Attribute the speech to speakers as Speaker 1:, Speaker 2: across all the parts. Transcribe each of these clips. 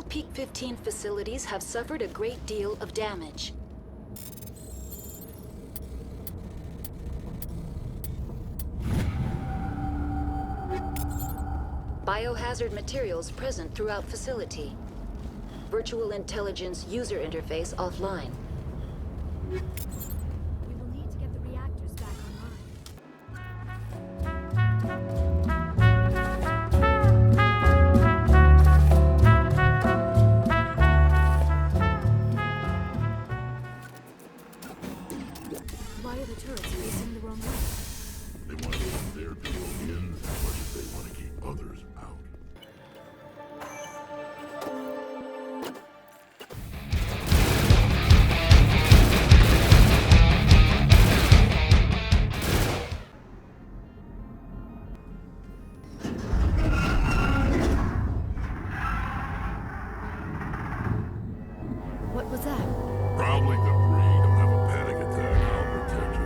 Speaker 1: Peak 15 facilities have suffered a great deal of damage. Biohazard materials present throughout facility. Virtual intelligence user interface offline.
Speaker 2: We will need to get the reactors back online. Why are the turrets facing the wrong way?
Speaker 3: They want to keep their people in as much as they want to keep others out.
Speaker 2: What was that?
Speaker 3: Probably debris. Don't have a panic attack. I'll protect you.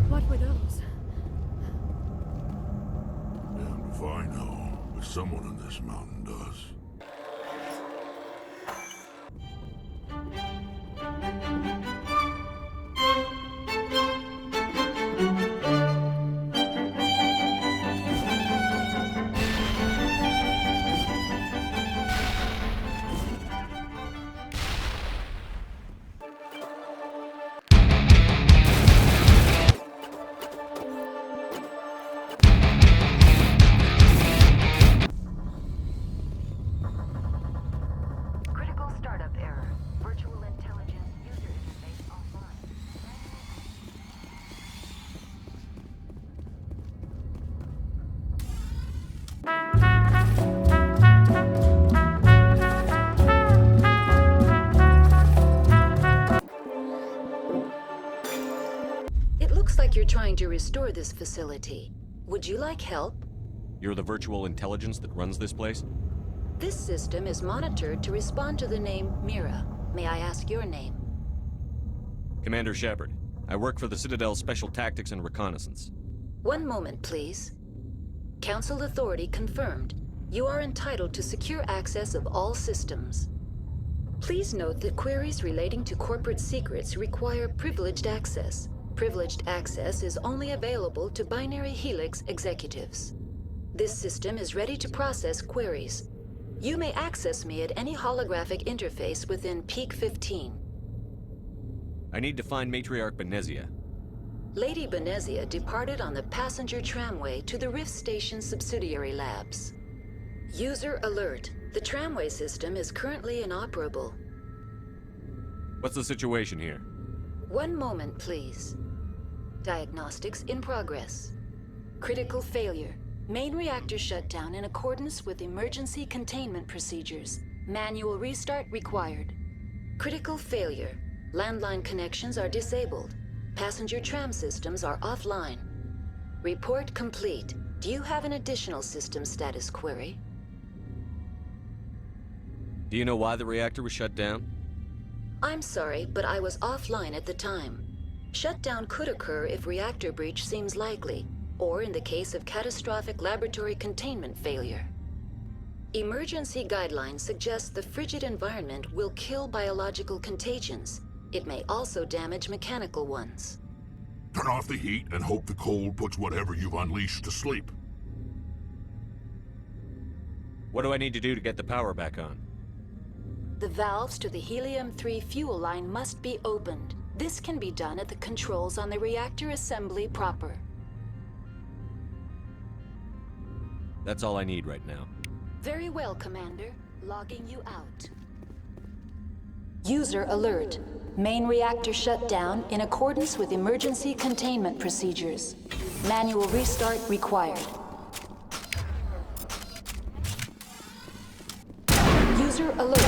Speaker 2: What were those?
Speaker 3: Damned if I know, but someone in this mountain does.
Speaker 1: Critical startup error. Virtual intelligence user interface offline. It looks like you're trying to restore this facility. Would you like help?
Speaker 4: You're the virtual intelligence that runs this place?
Speaker 1: This system is monitored to respond to the name Mira. May I ask your name?
Speaker 4: Commander Shepard. I work for the Citadel's Special Tactics and Reconnaissance.
Speaker 1: One moment, please. Council authority confirmed. You are entitled to secure access of all systems. Please note that queries relating to corporate secrets require privileged access. Privileged access is only available to Binary Helix executives. This system is ready to process queries. You may access me at any holographic interface within Peak 15.
Speaker 4: I need to find Matriarch Benezia.
Speaker 1: Lady Benezia departed on the passenger tramway to the Rift Station subsidiary labs. User alert. The tramway system is currently inoperable.
Speaker 4: What's the situation here?
Speaker 1: One moment, please. Diagnostics in progress. Critical failure. Main reactor shut down in accordance with emergency containment procedures. Manual restart required. Critical failure. Landline connections are disabled. Passenger tram systems are offline. Report complete. Do you have an additional system status query?
Speaker 4: Do you know why the reactor was shut down?
Speaker 1: I'm sorry, but I was offline at the time. Shutdown could occur if reactor breach seems likely, or in the case of catastrophic laboratory containment failure. Emergency guidelines suggest the frigid environment will kill biological contagions. It may also damage mechanical ones.
Speaker 3: Turn off the heat and hope the cold puts whatever you've unleashed to sleep.
Speaker 4: What do I need to do to get the power back on?
Speaker 1: The valves to the Helium-3 fuel line must be opened. This can be done at the controls on the reactor assembly proper.
Speaker 4: That's all I need right now.
Speaker 1: Very well, Commander. Logging you out. User alert. Main reactor shut down in accordance with emergency containment procedures. Manual restart required. User alert.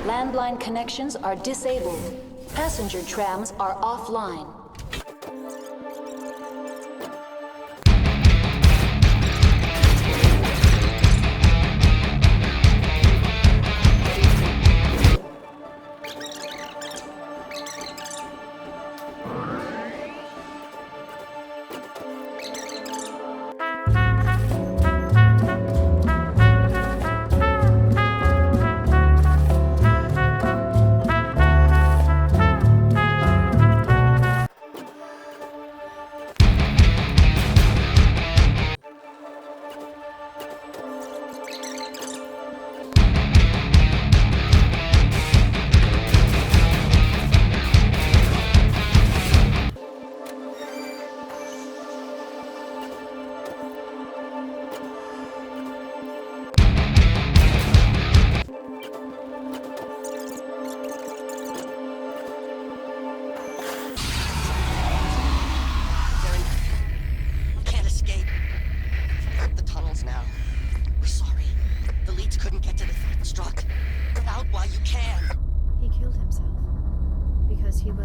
Speaker 1: Landline connections are disabled. Passenger trams are offline.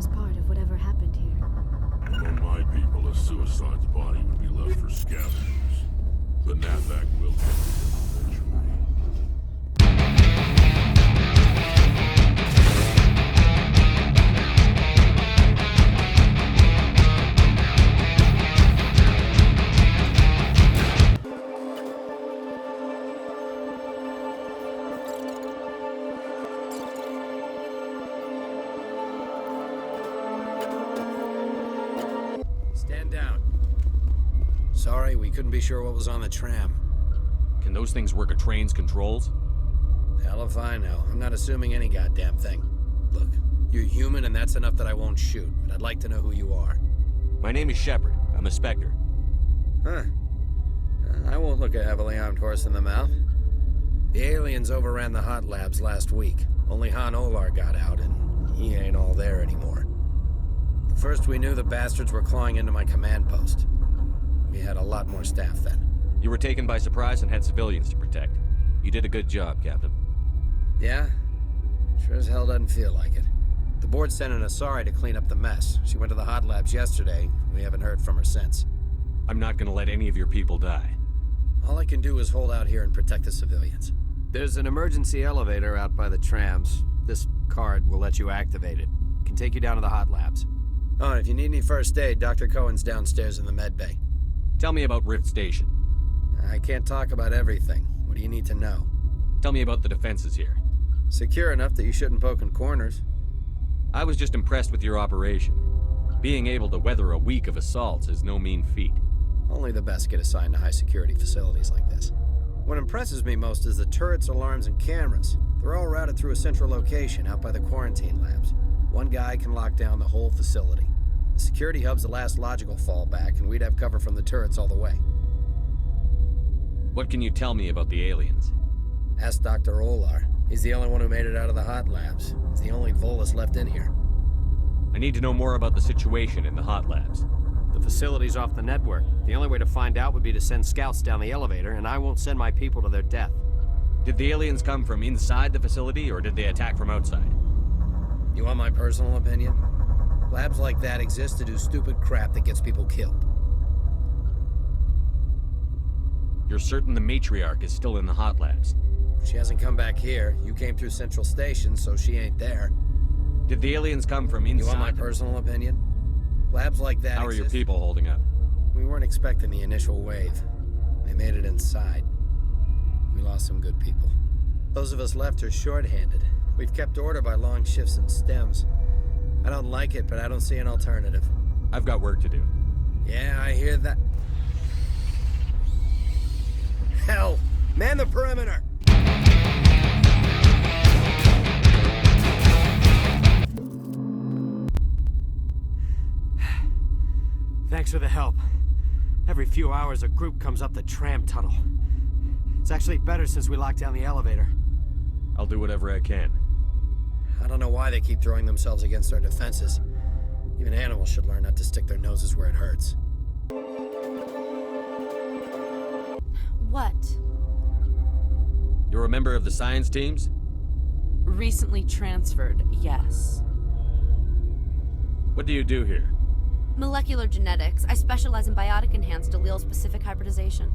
Speaker 2: worst part of whatever happened here.
Speaker 3: Among my people, a suicide's body would be left for scavengers. The Natvac will get to them eventually.
Speaker 5: Stand down. Sorry, we couldn't be sure what was on the tram.
Speaker 4: Can those things work a train's controls?
Speaker 5: Hell if I know. I'm not assuming any goddamn thing. Look, you're human and that's enough that I won't shoot, but I'd like to know who you are.
Speaker 4: My name is Shepard. I'm a Spectre.
Speaker 5: Huh. I won't look a heavily armed horse in the mouth. The aliens overran the hot labs last week. Only Han Olar got out, and he ain't all there anymore. The first we knew, the bastards were clawing into my command post. We had a lot more staff then.
Speaker 4: You were taken by surprise and had civilians to protect. You did a good job, Captain.
Speaker 5: Yeah? Sure as hell doesn't feel like it. The board sent an Asari to clean up the mess. She went to the hot labs yesterday. We haven't heard from her since.
Speaker 4: I'm not gonna let any of your people die.
Speaker 5: All I can do is hold out here and protect the civilians. There's an emergency elevator out by the trams. This card will let you activate it. Can take you down to the hot labs. Oh, and if you need any first aid, Dr. Cohen's downstairs in the med bay.
Speaker 4: Tell me about Rift Station.
Speaker 5: I can't talk about everything. What do you need to know?
Speaker 4: Tell me about the defenses here.
Speaker 5: Secure enough that you shouldn't poke in corners.
Speaker 4: I was just impressed with your operation. Being able to weather a week of assaults is no mean feat.
Speaker 5: Only the best get assigned to high-security facilities like this. What impresses me most is the turrets, alarms, and cameras. They're all routed through a central location out by the quarantine labs. One guy can lock down the whole facility. The security hub's the last logical fallback, and we'd have cover from the turrets all the way.
Speaker 4: What can you tell me about the aliens?
Speaker 5: Ask Dr. Olar. He's the only one who made it out of the hot labs. He's the only Volus left in here.
Speaker 4: I need to know more about the situation in the hot labs.
Speaker 6: The facility's off the network. The only way to find out would be to send scouts down the elevator, and I won't send my people to their death.
Speaker 4: Did the aliens come from inside the facility, or did they attack from outside?
Speaker 5: You want my personal opinion? Labs like that exist to do stupid crap that gets people killed.
Speaker 4: You're certain the matriarch is still in the hot labs?
Speaker 5: She hasn't come back here. You came through Central Station, so she ain't there.
Speaker 4: Did the aliens come from inside?
Speaker 5: You want my personal opinion? Labs like that
Speaker 4: How are your
Speaker 5: exist.
Speaker 4: people holding up?
Speaker 5: We weren't expecting the initial wave. They made it inside. We lost some good people. Those of us left are short-handed. We've kept order by long shifts and stems. I don't like it, but I don't see an alternative.
Speaker 4: I've got work to do.
Speaker 5: Yeah, I hear that. Hell! Man the perimeter!
Speaker 6: Thanks for the help. Every few hours, a group comes up the tram tunnel. It's actually better since we locked down the elevator.
Speaker 4: I'll do whatever I can.
Speaker 5: I don't know why they keep throwing themselves against our defenses. Even animals should learn not to stick their noses where it hurts.
Speaker 7: What?
Speaker 4: You're a member of the science teams?
Speaker 7: Recently transferred, yes.
Speaker 4: What do you do here?
Speaker 7: Molecular genetics. I specialize in biotic-enhanced allele-specific hybridization.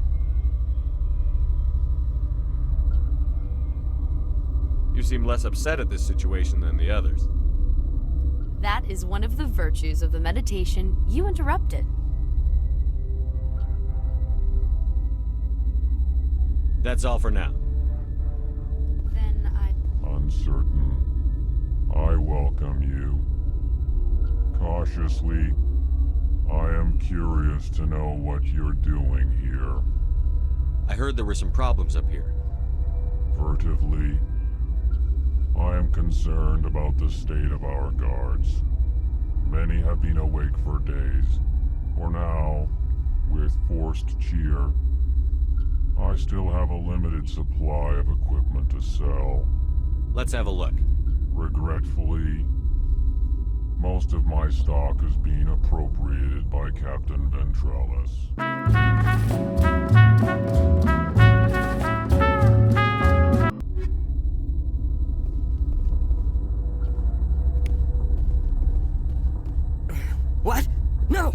Speaker 4: You seem less upset at this situation than the others.
Speaker 7: That is one of the virtues of the meditation you interrupted.
Speaker 4: That's all for now.
Speaker 7: Then
Speaker 3: Uncertain. I welcome you. Cautiously, I am curious to know what you're doing here.
Speaker 4: I heard there were some problems up here.
Speaker 3: Furtively, I am concerned about the state of our guards. Many have been awake for days. For now, with forced cheer, I still have a limited supply of equipment to sell.
Speaker 4: Let's have a look.
Speaker 3: Regretfully, most of my stock is being appropriated by Captain Ventralis.
Speaker 8: What? No!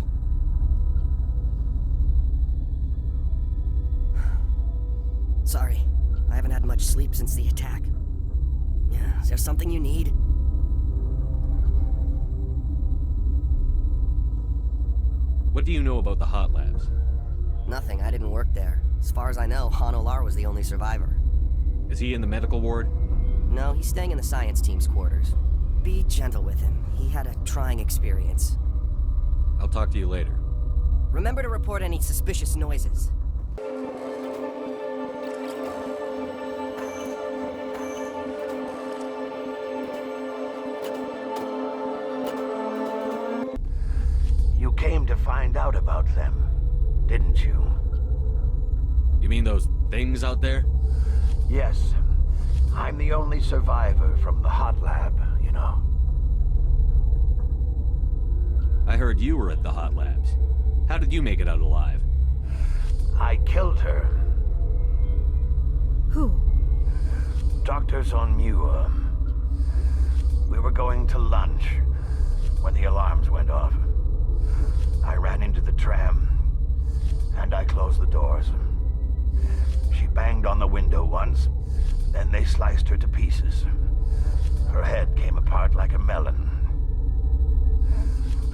Speaker 8: Sorry, I haven't had much sleep since the attack. Yeah, is there something you need?
Speaker 4: What do you know about the Hot Labs?
Speaker 8: Nothing, I didn't work there. As far as I know, Han Olar was the only survivor.
Speaker 4: Is he in the medical ward?
Speaker 8: No, he's staying in the science team's quarters. Be gentle with him. He had a trying experience.
Speaker 4: I'll talk to you later.
Speaker 8: Remember to report any suspicious noises.
Speaker 9: You came to find out about them, didn't you?
Speaker 4: You mean those things out there?
Speaker 9: Yes. I'm the only survivor from the Hot Lab, you know.
Speaker 4: I heard you were at the Hot Labs. How did you make it out alive?
Speaker 9: I killed her.
Speaker 2: Who?
Speaker 9: Doctors on Muir. We were going to lunch when the alarms went off. I ran into the tram, and I closed the doors. She banged on the window once, then they sliced her to pieces. Her head came apart like a melon.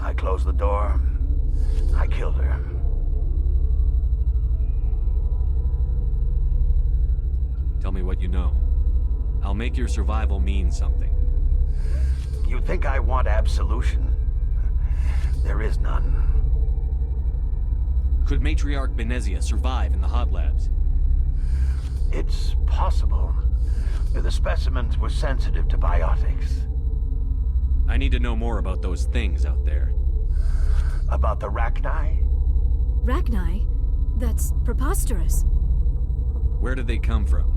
Speaker 9: I closed the door. I killed her.
Speaker 4: Tell me what you know. I'll make your survival mean something.
Speaker 9: You think I want absolution? There is none.
Speaker 4: Could Matriarch Benezia survive in the Hot Labs?
Speaker 9: It's possible. The specimens were sensitive to biotics.
Speaker 4: I need to know more about those things out there.
Speaker 9: About the Rachni?
Speaker 2: Rachni? That's preposterous.
Speaker 4: Where did they come from?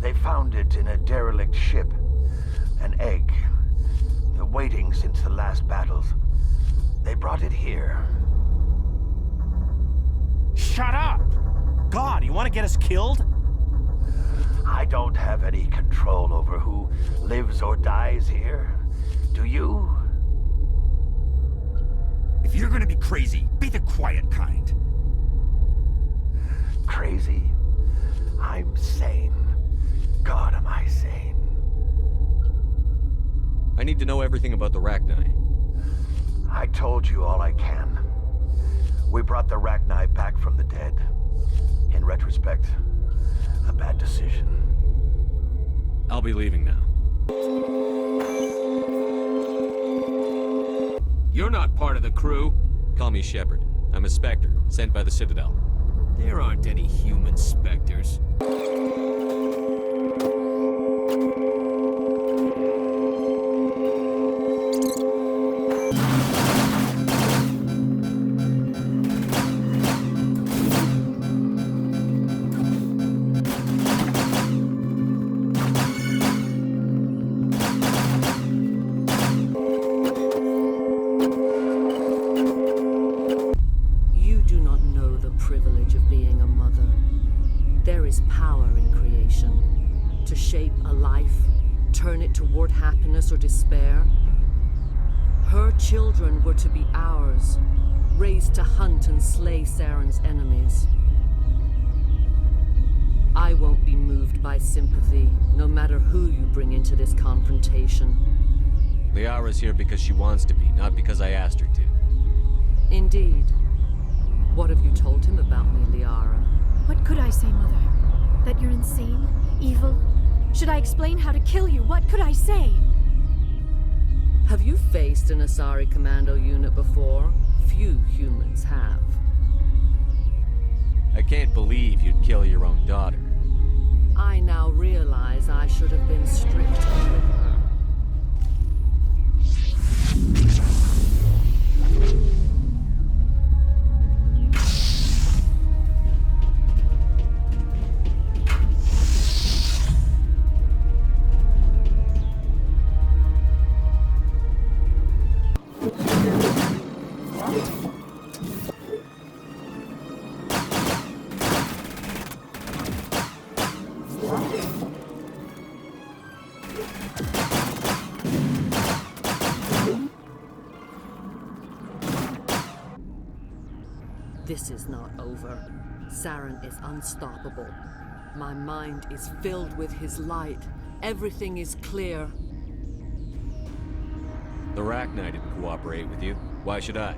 Speaker 9: They found it in a derelict ship. An egg. Waiting since the last battles. They brought it here.
Speaker 10: Shut up! God, you want to get us killed?
Speaker 9: I don't have any control over who lives or dies here. Do you?
Speaker 10: If you're gonna be crazy, be the quiet kind.
Speaker 9: Crazy? I'm sane. God, am I sane.
Speaker 4: I need to know everything about the Rachni.
Speaker 9: I told you all I can. We brought the Rachni back from the dead. In retrospect, a bad decision.
Speaker 4: I'll be leaving now.
Speaker 5: You're not part of the crew.
Speaker 4: Call me Shepard. I'm a Spectre, sent by the Citadel.
Speaker 5: There aren't any human specters.
Speaker 11: You do not know the privilege of being a mother. There is power in creation. To shape a life, turn it toward happiness or despair. Her children were to be ours, raised to hunt and slay Saren's enemies. I won't be moved by sympathy, no matter who you bring into this confrontation.
Speaker 4: Liara's here because she wants to be, not because I asked her to.
Speaker 11: Indeed. What have you told him about me, Liara?
Speaker 2: What could I say, Mother? That you're insane? Evil? Should I explain how to kill you? What could I say?
Speaker 11: Have you faced an Asari commando unit before? Few humans have.
Speaker 4: I can't believe you'd kill your own daughter.
Speaker 11: I now realize I should have been stricter with her. This is not over. Saren is unstoppable. My mind is filled with his light. Everything is clear.
Speaker 4: The Rachni didn't cooperate with you. Why should I?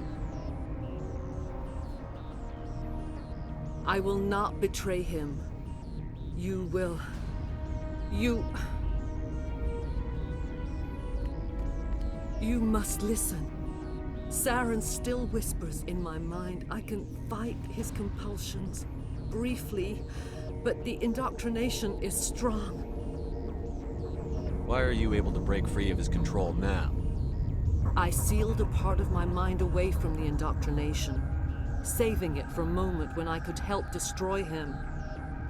Speaker 11: I will not betray him. You will. You must listen. Saren still whispers in my mind. I can fight his compulsions, briefly, but the indoctrination is strong.
Speaker 4: Why are you able to break free of his control now?
Speaker 11: I sealed a part of my mind away from the indoctrination, saving it for a moment when I could help destroy him.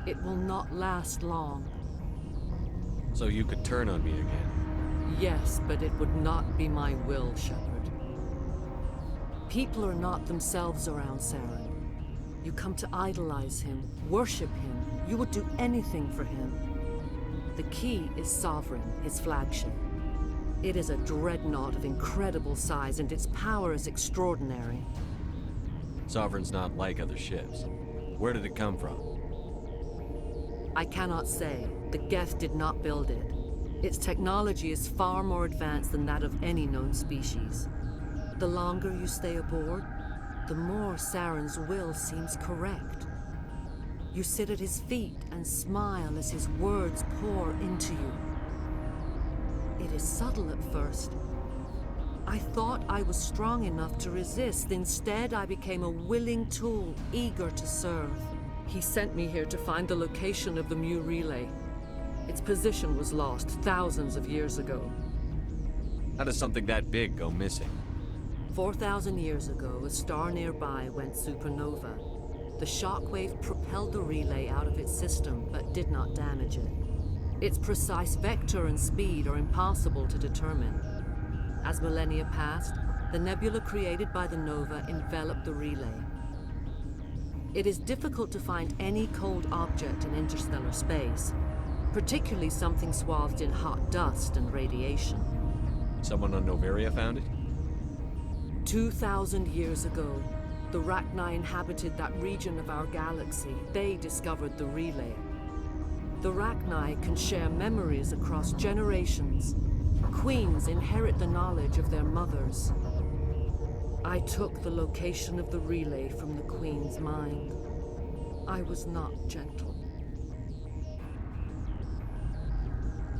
Speaker 11: It will not last long.
Speaker 4: So you could turn on me again?
Speaker 11: Yes, but it would not be my will, Shepard. People are not themselves around Saren. You come to idolize him, worship him. You would do anything for him. The key is Sovereign, his flagship. It is a dreadnought of incredible size, and its power is extraordinary.
Speaker 4: Sovereign's not like other ships. Where did it come from?
Speaker 11: I cannot say. The Geth did not build it. Its technology is far more advanced than that of any known species. The longer you stay aboard, the more Saren's will seems correct. You sit at his feet and smile as his words pour into you. It is subtle at first. I thought I was strong enough to resist. Instead, I became a willing tool, eager to serve. He sent me here to find the location of the Mu relay. Its position was lost thousands of years ago.
Speaker 4: How does something that big go missing?
Speaker 11: 4,000 years ago, a star nearby went supernova. The shockwave propelled the relay out of its system, but did not damage it. Its precise vector and speed are impossible to determine. As millennia passed, the nebula created by the nova enveloped the relay. It is difficult to find any cold object in interstellar space, particularly something swathed in hot dust and radiation.
Speaker 4: Someone on Noveria found it?
Speaker 11: 2,000 years ago, the Rachni inhabited that region of our galaxy. They discovered the relay. The Rachni can share memories across generations. Queens inherit the knowledge of their mothers. I took the location of the relay from the Queen's mind. I was not gentle.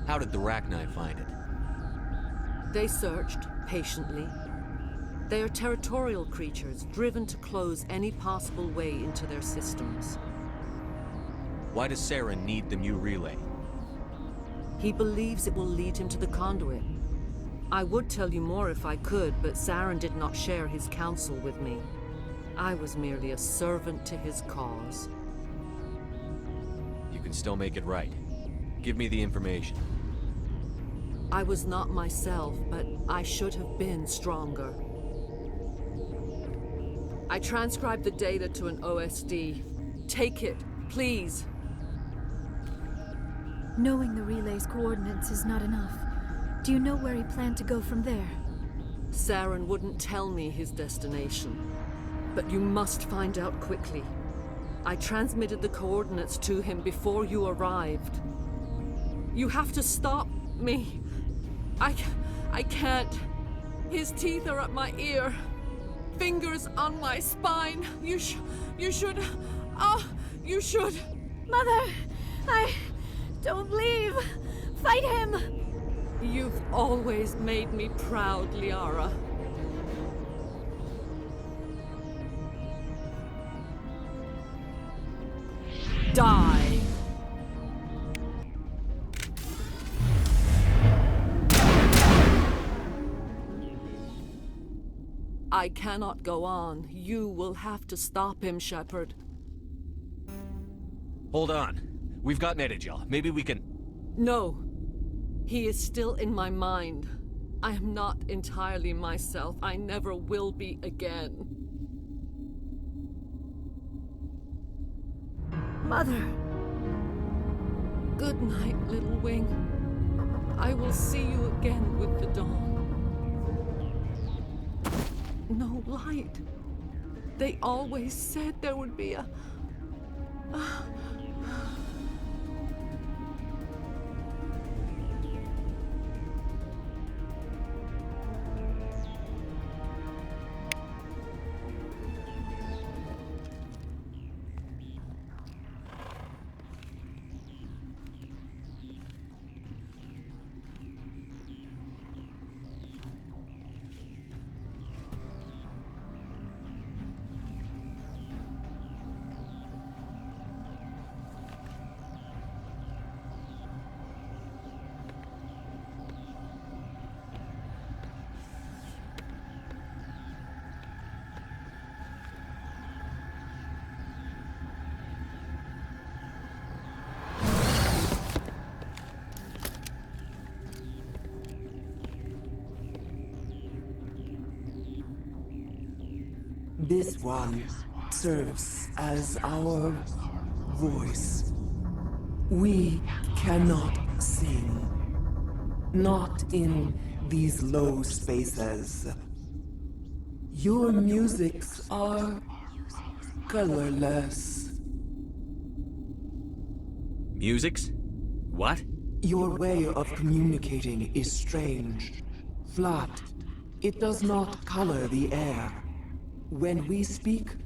Speaker 4: How did the Rachni find it?
Speaker 11: They searched patiently. They are territorial creatures, driven to close any possible way into their systems.
Speaker 4: Why does Saren need the Mu relay?
Speaker 11: He believes it will lead him to the conduit. I would tell you more if I could, but Saren did not share his counsel with me. I was merely a servant to his cause.
Speaker 4: You can still make it right. Give me the information.
Speaker 11: I was not myself, but I should have been stronger. I transcribed the data to an OSD. Take it, please.
Speaker 2: Knowing the relay's coordinates is not enough. Do you know where he planned to go from there?
Speaker 11: Saren wouldn't tell me his destination. But you must find out quickly. I transmitted the coordinates to him before you arrived. You have to stop me. I can't. His teeth are at my ear. Fingers on my spine. You should. You should.
Speaker 2: Mother, I don't leave. Fight him.
Speaker 11: You've always made me proud, Liara. Die. I cannot go on. You will have to stop him, Shepard.
Speaker 4: Hold on. We've got Netagel. Maybe we can...
Speaker 11: No. He is still in my mind. I am not entirely myself. I never will be again.
Speaker 2: Mother.
Speaker 11: Good night, Little Wing. I will see you again with the dawn. No light. They always said there would be a...
Speaker 12: This one serves as our voice. We cannot sing. Not in these low spaces. Your musics are colorless.
Speaker 4: Musics? What?
Speaker 12: Your way of communicating is strange. Flat. It does not color the air. When we speak,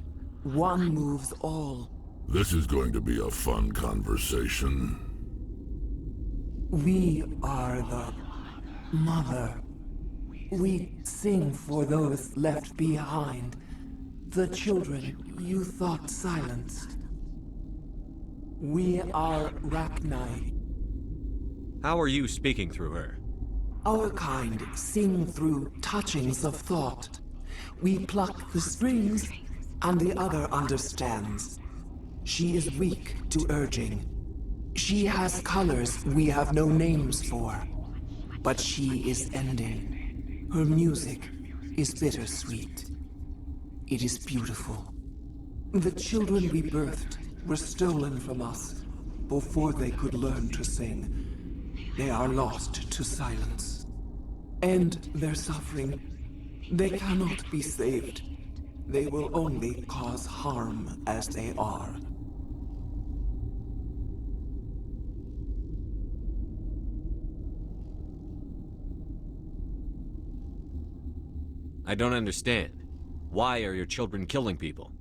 Speaker 12: one moves all.
Speaker 3: This is going to be a fun conversation.
Speaker 12: We are the mother. We sing for those left behind. The children you thought silenced. We are Rachni.
Speaker 4: How are you speaking through her?
Speaker 12: Our kind sing through touchings of thought. We pluck the strings, and the other understands. She is weak to urging. She has colors we have no names for. But she is ending. Her music is bittersweet. It is beautiful. The children we birthed were stolen from us before they could learn to sing. They are lost to silence. And their suffering, they cannot be saved. They will only cause harm as they are.
Speaker 4: I don't understand. Why are your children killing people?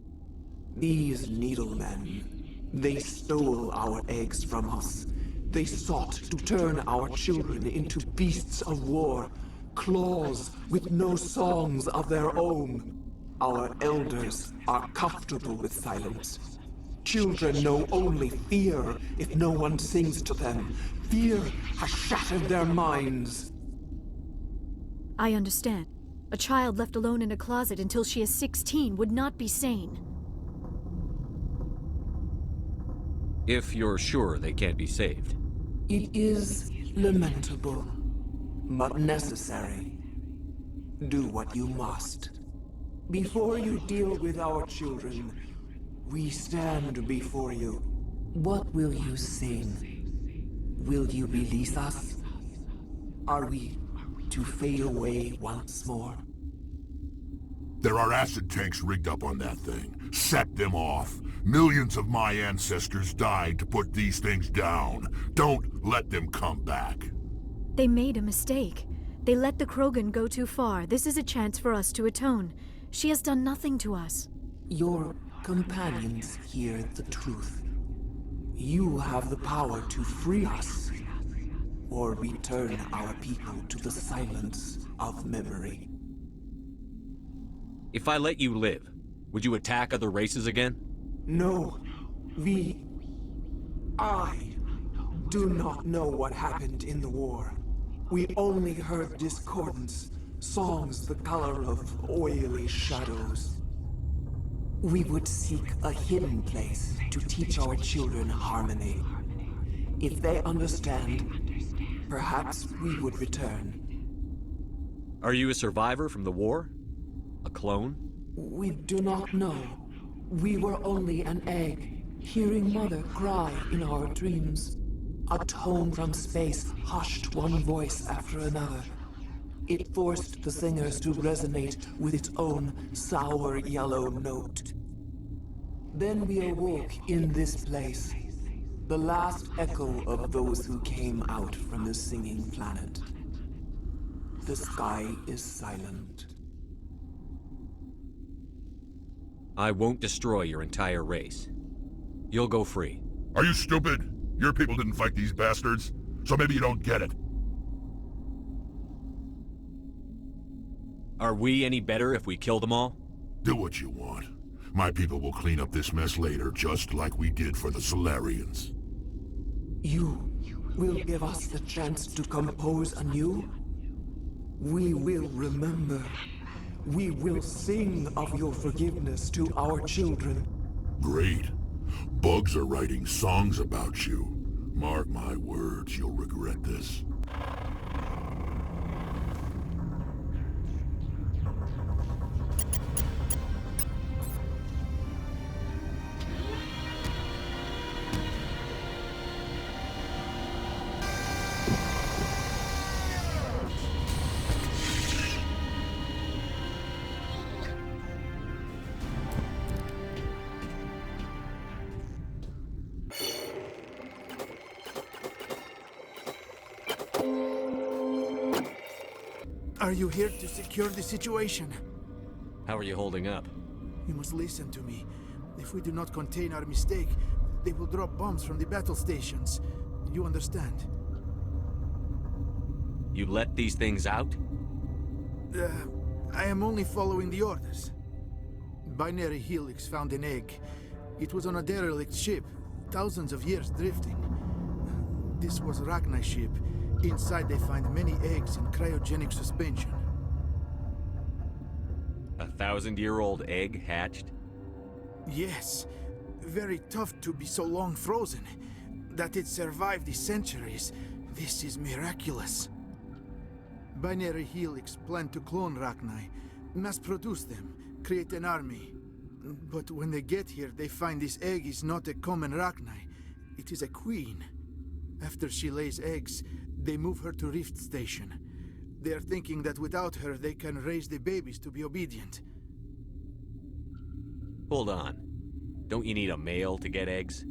Speaker 12: These needlemen, they stole our eggs from us. They sought to turn our children into beasts of war, claws with no songs of their own. Our elders are comfortable with silence. Children know only fear if no one sings to them. Fear has shattered their minds.
Speaker 2: I understand. A child left alone in a closet until she is 16 would not be sane.
Speaker 4: If you're sure they can't be saved.
Speaker 12: It is lamentable, but necessary. Do what you must. Before you deal with our children, we stand before you. What will you sing? Will you release us? Are we to fade away once more?
Speaker 3: There are acid tanks rigged up on that thing. Set them off. Millions of my ancestors died to put these things down. Don't let them come back.
Speaker 2: They made a mistake. They let the Krogan go too far. This is a chance for us to atone. She has done nothing to us.
Speaker 12: Your companions hear the truth. You have the power to free us, or return our people to the silence of memory.
Speaker 4: If I let you live, would you attack other races again?
Speaker 12: No. I do not know what happened in the war. We only heard discordance, songs the color of oily shadows. We would seek a hidden place to teach our children harmony. If they understand, perhaps we would return.
Speaker 4: Are you a survivor from the war? A clone?
Speaker 12: We do not know. We were only an egg, hearing Mother cry in our dreams. A tone from space hushed one voice after another. It forced the singers to resonate with its own sour yellow note. Then we awoke in this place, the last echo of those who came out from the singing planet. The sky is silent.
Speaker 4: I won't destroy your entire race. You'll go free.
Speaker 13: Are you stupid? Your people didn't fight these bastards, so maybe you don't get it.
Speaker 4: Are we any better if we kill them all?
Speaker 13: Do what you want. My people will clean up this mess later, just like we did for the Solarians.
Speaker 12: You will give us the chance to compose anew? We will remember. We will sing of your forgiveness to our children.
Speaker 13: Great. Bugs are writing songs about you. Mark my words, you'll regret this.
Speaker 14: Are you here to secure the situation?
Speaker 4: How are you holding up?
Speaker 14: You must listen to me. If we do not contain our mistake, they will drop bombs from the battle stations. You understand?
Speaker 4: You let these things out?
Speaker 14: I am only following the orders. Binary Helix found an egg. It was on a derelict ship, thousands of years drifting. This was Rachni's ship. Inside they find many eggs in cryogenic suspension.
Speaker 4: 1,000-year-old egg hatched?
Speaker 14: Yes. Very tough to be so long frozen. That it survived the centuries. This is miraculous. Binary Helix planned to clone Rachni, mass-produce them, create an army. But when they get here, they find this egg is not a common Rachni. It is a queen. After she lays eggs, they move her to Rift Station. They are thinking that without her, they can raise the babies to be obedient.
Speaker 4: Hold on. Don't you need a male to get eggs?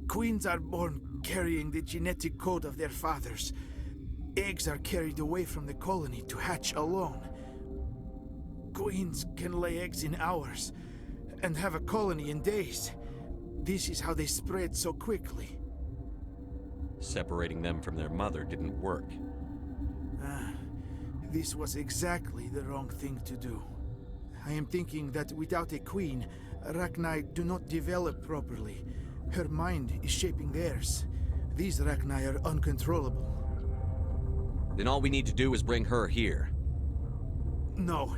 Speaker 14: Queens are born carrying the genetic code of their fathers. Eggs are carried away from the colony to hatch alone. Queens can lay eggs in hours, and have a colony in days. This is how they spread so quickly.
Speaker 4: Separating them from their mother didn't work.
Speaker 14: This was exactly the wrong thing to do. I am thinking that without a queen, Rachni do not develop properly. Her mind is shaping theirs. These Rachni are uncontrollable.
Speaker 4: Then all we need to do is bring her here.
Speaker 14: No,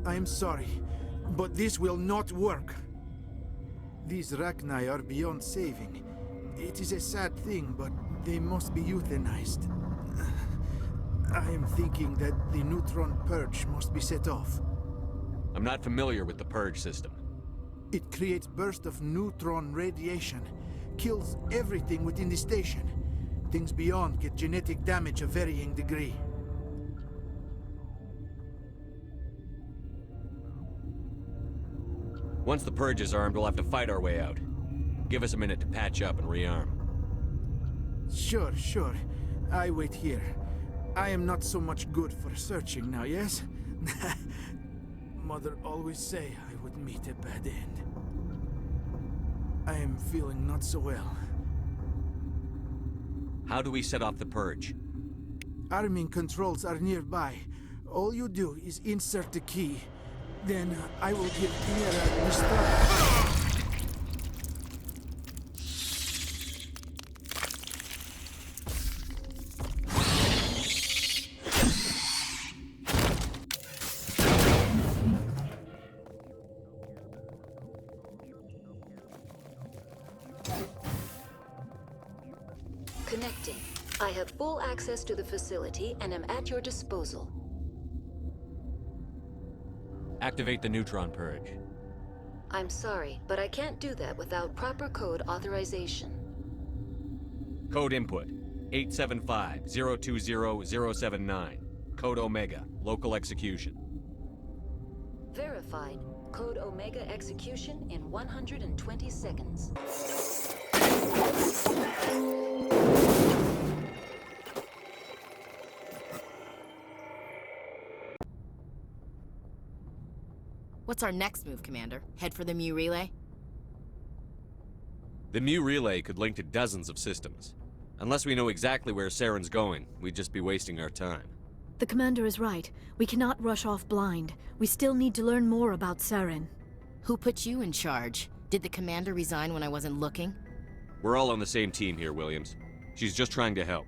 Speaker 14: I am sorry, but this will not work. These Rachni are beyond saving. It is a sad thing, but they must be euthanized. I am thinking that the neutron purge must be set off.
Speaker 4: I'm not familiar with the purge system.
Speaker 14: It creates bursts of neutron radiation, kills everything within the station. Things beyond get genetic damage of varying degree.
Speaker 4: Once the purge is armed, we'll have to fight our way out. Give us a minute to patch up and rearm.
Speaker 14: Sure. I wait here. I am not so much good for searching now, yes? Mother always say I would meet a bad end. I am feeling not so well.
Speaker 4: How do we set off the purge?
Speaker 14: Arming controls are nearby. All you do is insert the key. Then I will give Kira the start.
Speaker 1: Connecting. I have full access to the facility and am at your disposal.
Speaker 4: Activate the neutron purge.
Speaker 1: I'm sorry, but I can't do that without proper code authorization.
Speaker 4: Code input 875-020-079. Code Omega, local execution.
Speaker 1: Verified. Code Omega execution in 120 seconds.
Speaker 15: What's our next move, Commander? Head for the Mu Relay?
Speaker 4: The Mu Relay could link to dozens of systems. Unless we know exactly where Saren's going, we'd just be wasting our time.
Speaker 2: The commander is right. We cannot rush off blind. We still need to learn more about Saren.
Speaker 15: Who put you in charge? Did the commander resign when I wasn't looking?
Speaker 4: We're all on the same team here, Williams. She's just trying to help.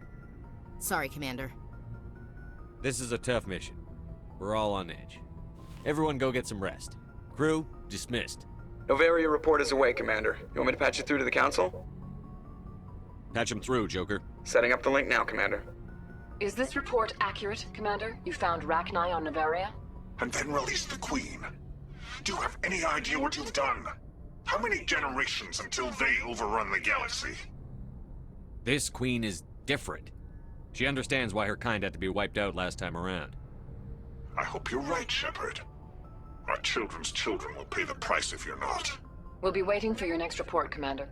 Speaker 15: Sorry, Commander.
Speaker 4: This is a tough mission. We're all on edge. Everyone go get some rest. Crew, dismissed.
Speaker 16: Novaria report is away, Commander. You want me to patch you through to the Council?
Speaker 4: Patch him through, Joker.
Speaker 16: Setting up the link now, Commander.
Speaker 17: Is this report accurate, Commander? You found Rachni on Novaria?
Speaker 18: And then released the Queen. Do you have any idea what you've done? How many generations until they overrun the galaxy?
Speaker 4: This Queen is different. She understands why her kind had to be wiped out last time around.
Speaker 18: I hope you're right, Shepard. Our children's children will pay the price if you're not.
Speaker 17: We'll be waiting for your next report, Commander.